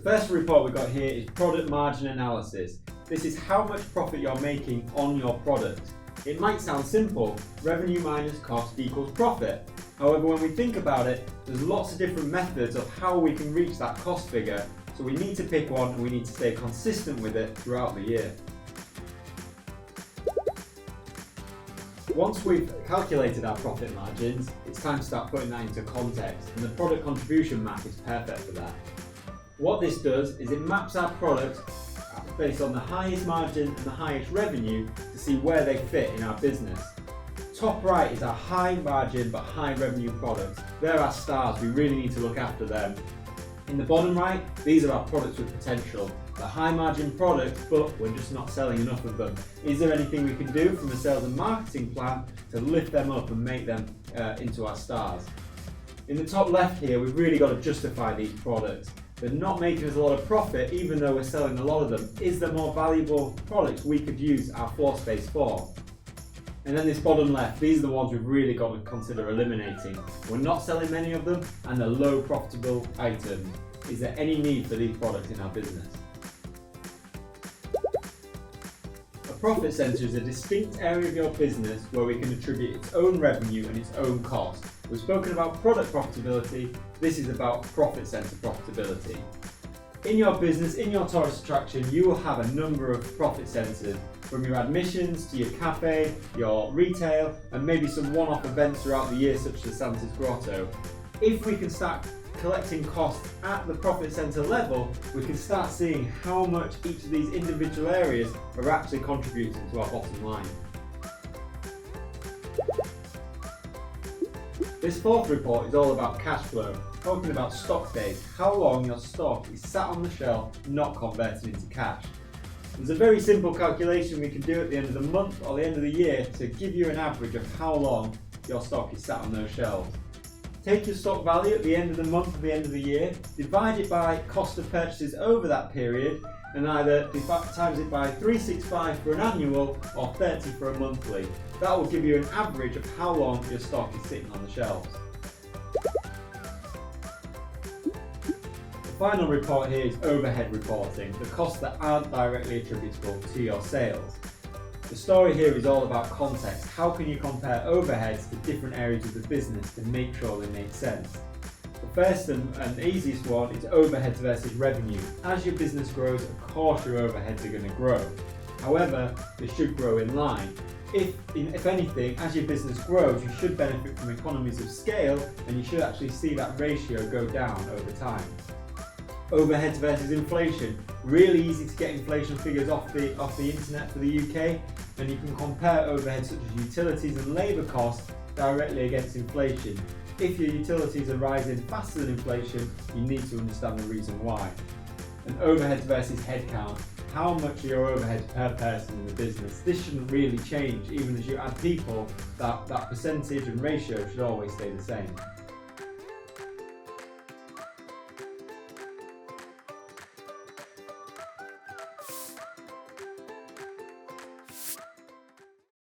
first report we've got here is product margin analysis. This is how much profit you're making on your product. It might sound simple, revenue minus cost equals profit. However, when we think about it, there's lots of different methods of how we can reach that cost figure. So we need to pick one and we need to stay consistent with it throughout the year. Once we've calculated our profit margins, it's time to start putting that into context, and the product contribution map is perfect for that. What this does is it maps our product based on the highest margin and the highest revenue to see where they fit in our business. Top right is our high margin but high revenue products. They're our stars, we really need to look after them. In the bottom right, these are our products with potential. The high margin products, but we're just not selling enough of them. Is there anything we can do from a sales and marketing plan to lift them up and make them into our stars? In the top left here, we've really got to justify these products. They're not making us a lot of profit, even though we're selling a lot of them. Is there more valuable products we could use our floor space for? And then this bottom left, these are the ones we've really got to consider eliminating. We're not selling many of them and they're low profitable items. Is there any need for these products in our business? A profit centre is a distinct area of your business where we can attribute its own revenue and its own cost. We've spoken about product profitability, this is about profit centre profitability. In your business, in your tourist attraction, you will have a number of profit centres, from your admissions to your cafe, your retail, and maybe some one-off events throughout the year such as Santa's Grotto. If we can start collecting costs at the profit centre level, we can start seeing how much each of these individual areas are actually contributing to our bottom line. This fourth report is all about cash flow, talking about stock days, how long your stock is sat on the shelf not converted into cash. There's a very simple calculation we can do at the end of the month or the end of the year to give you an average of how long your stock is sat on those shelves. Take your stock value at the end of the month or the end of the year, divide it by cost of purchases over that period, and either times it by 365 for an annual or 30 for a monthly. That will give you an average of how long your stock is sitting on the shelves. The final report here is overhead reporting, the costs that aren't directly attributable to your sales. The story here is all about context. How can you compare overheads to different areas of the business to make sure they make sense? The first and easiest one is overheads versus revenue. As your business grows, of course your overheads are going to grow. However, they should grow in line. If anything, as your business grows, you should benefit from economies of scale and you should actually see that ratio go down over time. Overheads versus inflation. Really easy to get inflation figures off the internet for the UK, and you can compare overheads such as utilities and labour costs directly against inflation. If your utilities are rising faster than inflation, you need to understand the reason why. And overheads versus headcount. How much are your overheads per person in the business? This shouldn't really change. Even as you add people, that percentage and ratio should always stay the same.